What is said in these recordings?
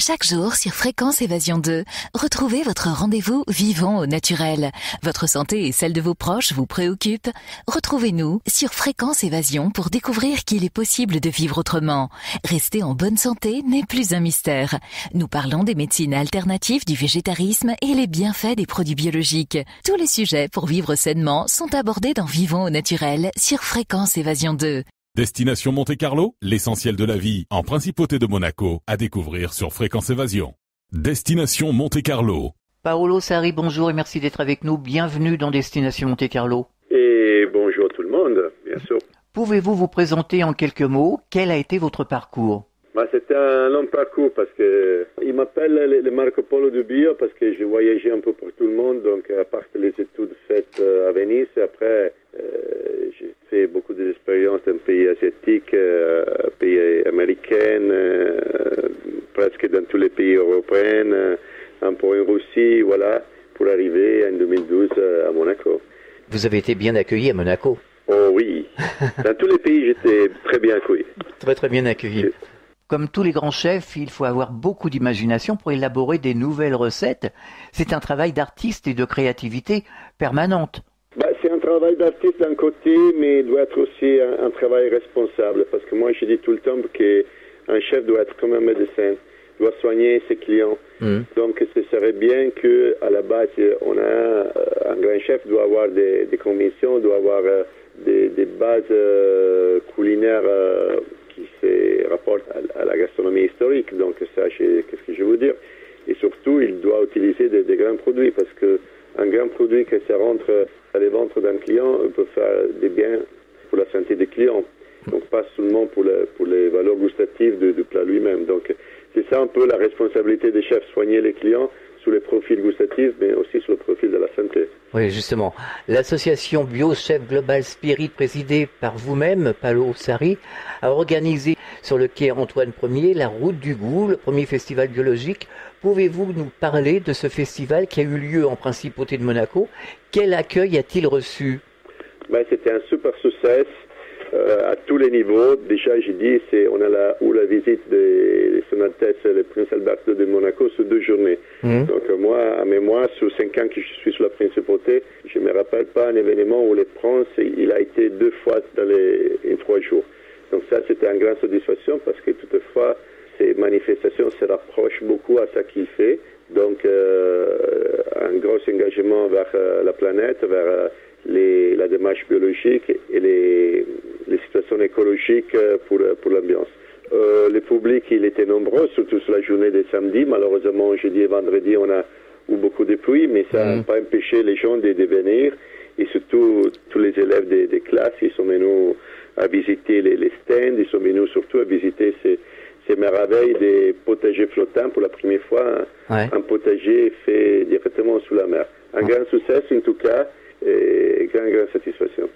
Chaque jour sur Fréquence Évasion 2, retrouvez votre rendez-vous vivant au naturel. Votre santé et celle de vos proches vous préoccupent? Retrouvez-nous sur Fréquence Évasion pour découvrir qu'il est possible de vivre autrement. Rester en bonne santé n'est plus un mystère. Nous parlons des médecines alternatives, du végétarisme et les bienfaits des produits biologiques. Tous les sujets pour vivre sainement sont abordés dans Vivons au naturel sur Fréquence Évasion 2. Destination Monte-Carlo, l'essentiel de la vie en Principauté de Monaco, à découvrir sur Fréquence Évasion. Destination Monte-Carlo. Paolo Sarri, bonjour et merci d'être avec nous. Bienvenue dans Destination Monte-Carlo. Et bonjour tout le monde, bien sûr. Pouvez-vous vous présenter en quelques mots? Quel a été votre parcours? C'était un long parcours parce que il m'appelle le Marco Polo du bio parce que j'ai voyagé un peu pour tout le monde. Donc à part les études faites à Venise, après j'ai fait beaucoup d'expériences dans pays asiatiques, pays américains, presque dans tous les pays européens, un peu en Russie, voilà, pour arriver en 2012 à Monaco. Vous avez été bien accueilli à Monaco? Oh oui, dans tous les pays j'étais très bien accueilli. Très très bien accueilli. Comme tous les grands chefs, il faut avoir beaucoup d'imagination pour élaborer des nouvelles recettes. C'est un travail d'artiste et de créativité permanente. C'est un travail d'artiste d'un côté, mais il doit être aussi un travail responsable. Parce que moi, je dis tout le temps qu'un chef doit être comme un médecin, doit soigner ses clients. Donc, ce serait bien qu'à la base, un grand chef doit avoir des convictions, doit avoir des bases culinaires qui se rapportent à la gastronomie historique. Donc, ça, qu'est-ce que je veux dire? Et surtout, il doit utiliser des grands produits parce que un grand produit qui se rentre à les ventres d'un client peut faire des biens pour la santé des clients. Donc pas seulement pour les valeurs gustatives du plat lui-même. Donc c'est ça un peu la responsabilité des chefs, soigner les clients sur les profils gustatifs, mais aussi sur le profil de la santé. Oui, justement. L'association Bio-Chef Global Spirit, présidée par vous-même, Paolo Sarri, a organisé sur le quai Antoine Ier la Route du Goût, le premier festival biologique. Pouvez-vous nous parler de ce festival qui a eu lieu en Principauté de Monaco? Quel accueil a-t-il reçu? C'était un super succès à tous les niveaux. Déjà, j'ai dit, on a la visite de Son Altesse le Prince Albert II de Monaco sur 2 journées. Donc moi, à mémoire, sur 5 ans que je suis sur la Principauté, je ne me rappelle pas un événement où le prince il a été 2 fois en 3 jours. Donc ça, c'était une grande satisfaction parce que toutefois, ces manifestations se rapprochent beaucoup à ce qu'il fait. Donc, un gros engagement vers la planète, vers la démarche biologique et les situations écologiques pour l'ambiance. Le public, il était nombreux, surtout sur la journée de samedi. Malheureusement, jeudi et vendredi, on a eu beaucoup de pluie, mais ça n'a pas empêché les gens de venir. Et surtout, tous les élèves des classes, ils sont venus à visiter les stands, ils sont venus surtout à visiter ces merveilles des potagers flottants pour la première fois, un potager fait directement sous la mer. Un grand succès en tout cas, et grande satisfaction.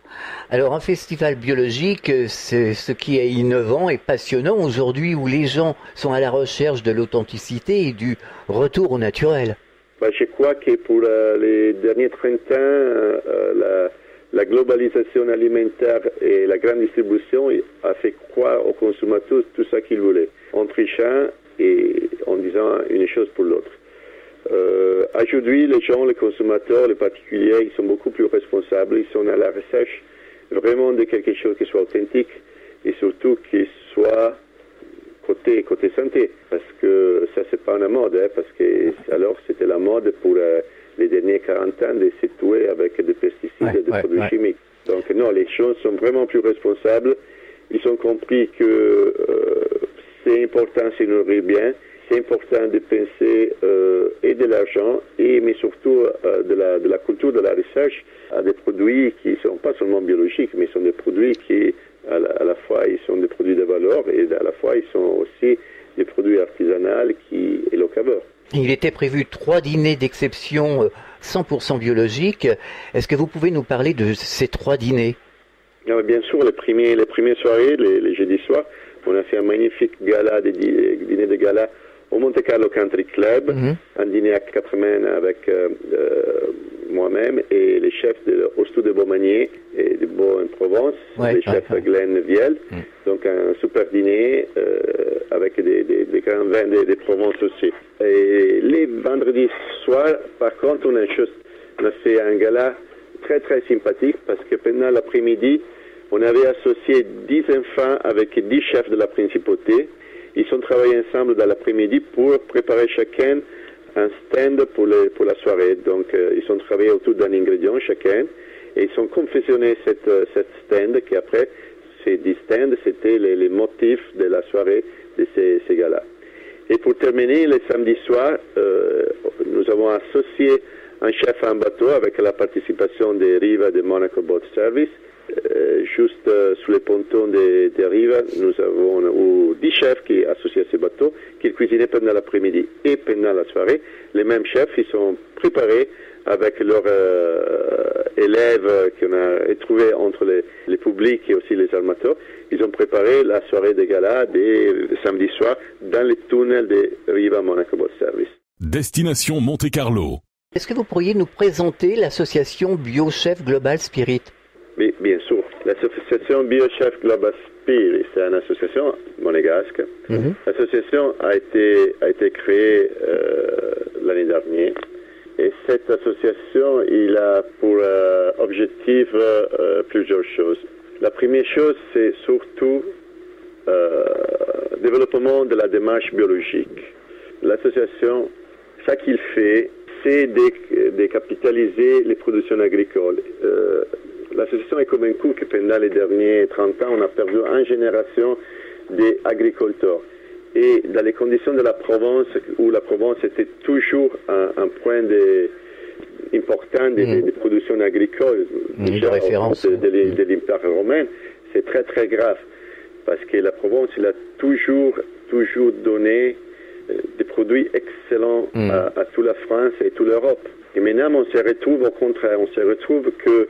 Alors un festival biologique, c'est ce qui est innovant et passionnant aujourd'hui où les gens sont à la recherche de l'authenticité et du retour au naturel. Je crois que pour les derniers 30 ans, la globalisation alimentaire et la grande distribution a fait croire aux consommateurs tout ce qu'ils voulaient, en trichant et en disant une chose pour l'autre. Aujourd'hui, les gens, les consommateurs, les particuliers, ils sont beaucoup plus responsables, ils sont à la recherche vraiment de quelque chose qui soit authentique et surtout qui soit côté santé, parce que ça c'est pas une mode, parce que alors c'était la mode pour les derniers 40 ans de se tuer avec des pesticides et des produits chimiques. Donc non, les gens sont vraiment plus responsables. Ils ont compris que c'est important de se nourrir bien, c'est important de penser et de l'argent, mais surtout de la culture, de la recherche à des produits qui ne sont pas seulement biologiques, mais sont des produits qui à la fois ils sont des produits de valeur et à la fois ils sont aussi des produits artisanaux et locaveurs. Il était prévu 3 dîners d'exception 100% biologiques. Est-ce que vous pouvez nous parler de ces 3 dîners? Bien sûr, les premières soirées, les jeudis soirs, on a fait un magnifique dîner de gala au Monte Carlo Country Club, un dîner à 4 mains avec moi-même et les chefs de Ostou de Beaumanier et de Beau-en-Provence, les chefs Glenn Viel. Donc un super dîner avec des grands vins des Provences aussi. Et les vendredis soirs, par contre, on a fait un gala très très sympathique parce que pendant l'après-midi, on avait associé 10 enfants avec 10 chefs de la principauté. Ils ont travaillé ensemble dans l'après-midi pour préparer chacun un stand pour la soirée. Donc, ils ont travaillé autour d'un ingrédient chacun et ils ont confectionné cette stand qui après, ces 10 stands, c'était les motifs de la soirée de ces gars-là. Et pour terminer, le samedi soir, nous avons associé un chef à un bateau avec la participation des Riva de Monaco Boat Service. Juste sous les pontons des Riva, nous avons 10 chefs qui associés à ces bateaux, qui cuisinaient pendant l'après-midi et pendant la soirée. Les mêmes chefs, ils sont préparés avec leurs élèves qu'on a trouvés entre les publics et aussi les armateurs. Ils ont préparé la soirée de gala des samedi soir dans les tunnels des Riva Monaco Boat Service. Destination Monte-Carlo. Est-ce que vous pourriez nous présenter l'association BioChef Global Spirit? Oui, bien sûr. L'association BioChef Global Spirit, c'est une association monégasque. L'association a été créée l'année dernière. Et cette association, il a pour objectif plusieurs choses. La première chose, c'est surtout développement de la démarche biologique. L'association, ça qu'il fait, c'est de capitaliser les productions agricoles. L'association est convaincue que pendant les derniers 30 ans, on a perdu une génération d'agriculteurs. Et dans les conditions de la Provence, où la Provence était toujours un point important des productions agricoles, de référence de l'Empire romain, c'est très très grave. Parce que la Provence, il a toujours donné des produits excellents à toute la France et toute l'Europe. Et maintenant, on se retrouve au contraire. On se retrouve que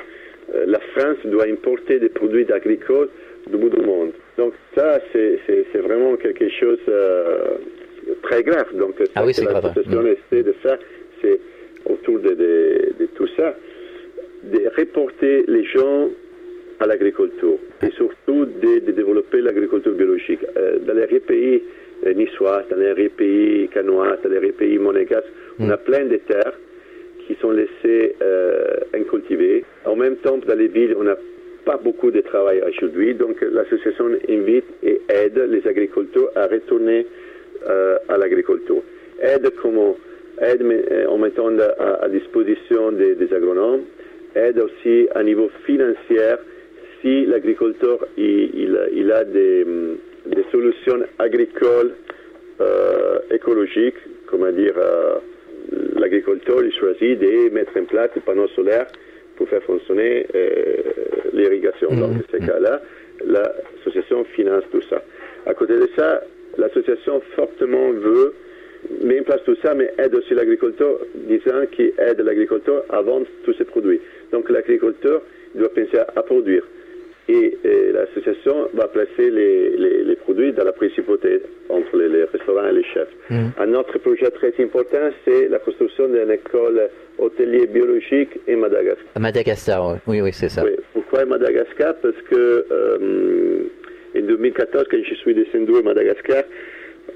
la France doit importer des produits agricoles du bout du monde. Donc ça, c'est vraiment quelque chose de très grave. Donc c'est grave. L'association essaie de faire, c'est autour de tout ça, de reporter les gens à l'agriculture et surtout de développer l'agriculture biologique. Dans les pays niçois, dans les pays canois, dans les pays monégasques, on a plein de terres qui sont laissées incultivées. En même temps, dans les villes, on n'a pas beaucoup de travail aujourd'hui, donc l'association invite et aide les agriculteurs à retourner à l'agriculture. Aide comment? Aide en mettant à disposition des agronomes, aide aussi à niveau financier si l'agriculteur il a des solutions agricoles écologiques, comment dire, l'agriculteur il choisit de mettre en place des panneaux solaires pour faire fonctionner l'irrigation. Dans ces cas-là, l'association finance tout ça. À côté de ça, l'association fortement veut mettre en place tout ça, mais aide aussi l'agriculteur, disant qu'il aide l'agriculteur à vendre tous ses produits. Donc l'agriculteur doit penser à produire. Et l'association va placer les produits dans la principauté entre les restaurants et les chefs. Un autre projet très important, c'est la construction d'une école hôtelier biologique à Madagascar. À Madagascar, oui, c'est ça. Oui. Pourquoi à Madagascar? Parce que en 2014, quand je suis descendu à Madagascar,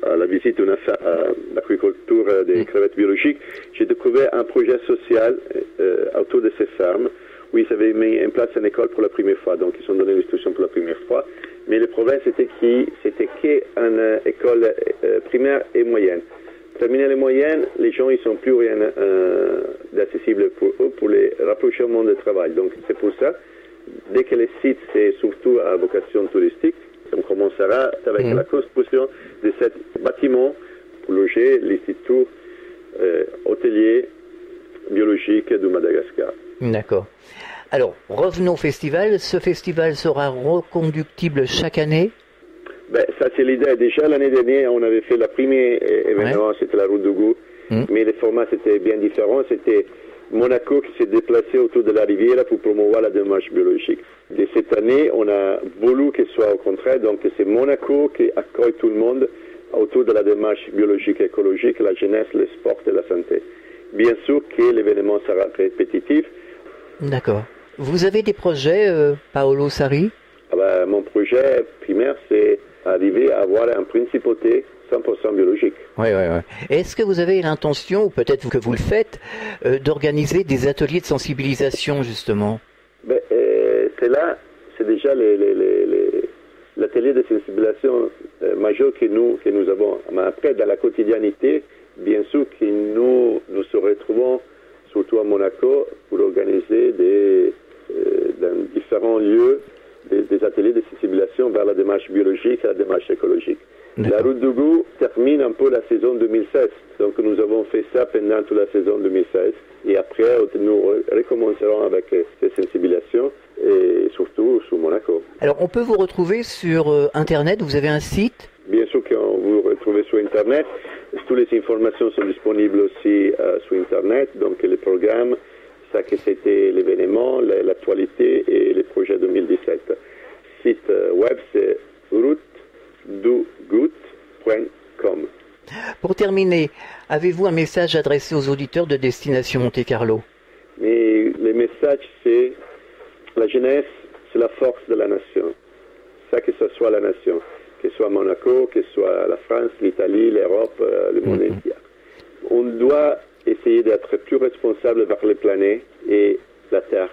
à la visite d'une affaire à l'agriculture des crevettes biologiques, j'ai découvert un projet social autour de ces fermes où ils avaient mis en place une école pour la première fois. Donc, ils ont donné l'instruction pour la première fois. Mais le problème, c'était qu'une école primaire et moyenne. Terminer les moyennes, les gens, ils sont plus rien d'accessible pour eux, pour les rapprocher au monde du travail. Donc, c'est pour ça, dès que les sites, c'est surtout à vocation touristique, on commencera avec la construction de ce bâtiment pour loger l'Institut hôtelier biologique de Madagascar. D'accord. Alors, revenons au festival. Ce festival sera reconductible chaque année? Ça, c'est l'idée. Déjà, l'année dernière, on avait fait le premier événement, c'était la Route du Goût, mais le format, c'était bien différent. C'était Monaco qui s'est déplacé autour de la rivière pour promouvoir la démarche biologique. Et cette année, on a voulu que ce soit au contraire. Donc, c'est Monaco qui accueille tout le monde autour de la démarche biologique et écologique, la jeunesse, le sport et la santé. bien sûr que l'événement sera répétitif. D'accord. Vous avez des projets, Paolo Sarri? Mon projet primaire, c'est arriver à avoir un principauté 100% biologique. Oui. Est-ce que vous avez l'intention, ou peut-être que vous le faites, d'organiser des ateliers de sensibilisation, justement? C'est déjà l'atelier de sensibilisation majeur que nous avons. Mais après, dans la quotidienneté, bien sûr que nous se retrouvons, surtout à Monaco, pour organiser dans différents lieux des ateliers de sensibilisation vers la démarche biologique et la démarche écologique. La route du goût termine un peu la saison 2016. Donc nous avons fait ça pendant toute la saison 2016. Et après, nous recommencerons avec ces sensibilisations, et surtout sur Monaco. Alors, on peut vous retrouver sur Internet? Vous avez un site? Bien sûr qu'on vous retrouve sur Internet. Toutes les informations sont disponibles aussi sur Internet. Donc les programmes, ça que c'était l'événement, l'actualité et les projets 2017. Site web, c'est routedugout.com. Pour terminer, avez-vous un message adressé aux auditeurs de Destination Monte Carlo? Mais le message, c'est la jeunesse, c'est la force de la nation. Ça que ce soit la nation, que ce soit Monaco, que ce soit la France, l'Italie, l'Europe, le monde entier. On doit essayer d'être plus responsable vers les planètes et la Terre.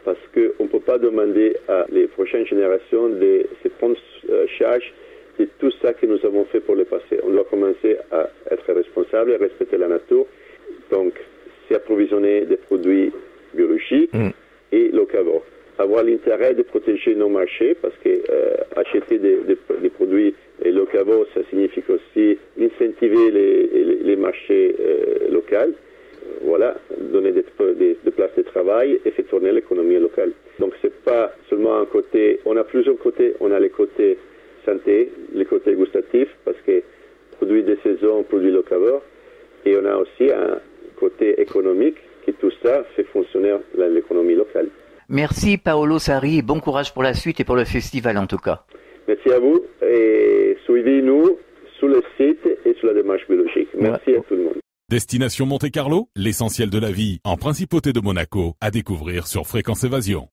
Parce qu'on ne peut pas demander à les prochaines générations de se prendre charge de tout ça que nous avons fait pour le passé. On doit commencer à être responsable et respecter la nature. Donc, s'approvisionner des produits biologiques et locaux. Avoir l'intérêt de protéger nos marchés, parce que acheter des produits locaux, ça signifie aussi incentiver les marchés locaux. Voilà, donner des places de travail et faire tourner l'économie locale. Donc c'est pas seulement un côté, on a plusieurs côtés, on a les côtés santé, les côtés gustatifs, parce que produits de saison, produits locaux, et on a aussi un côté économique, qui tout ça fait fonctionner l'économie locale. Merci Paolo Sarri, et bon courage pour la suite et pour le festival en tout cas. Merci à vous, et suivez-nous sur le site et sur la démarche biologique. Merci à tout le monde. Destination Monte Carlo, l'essentiel de la vie en principauté de Monaco, à découvrir sur Fréquence Évasion.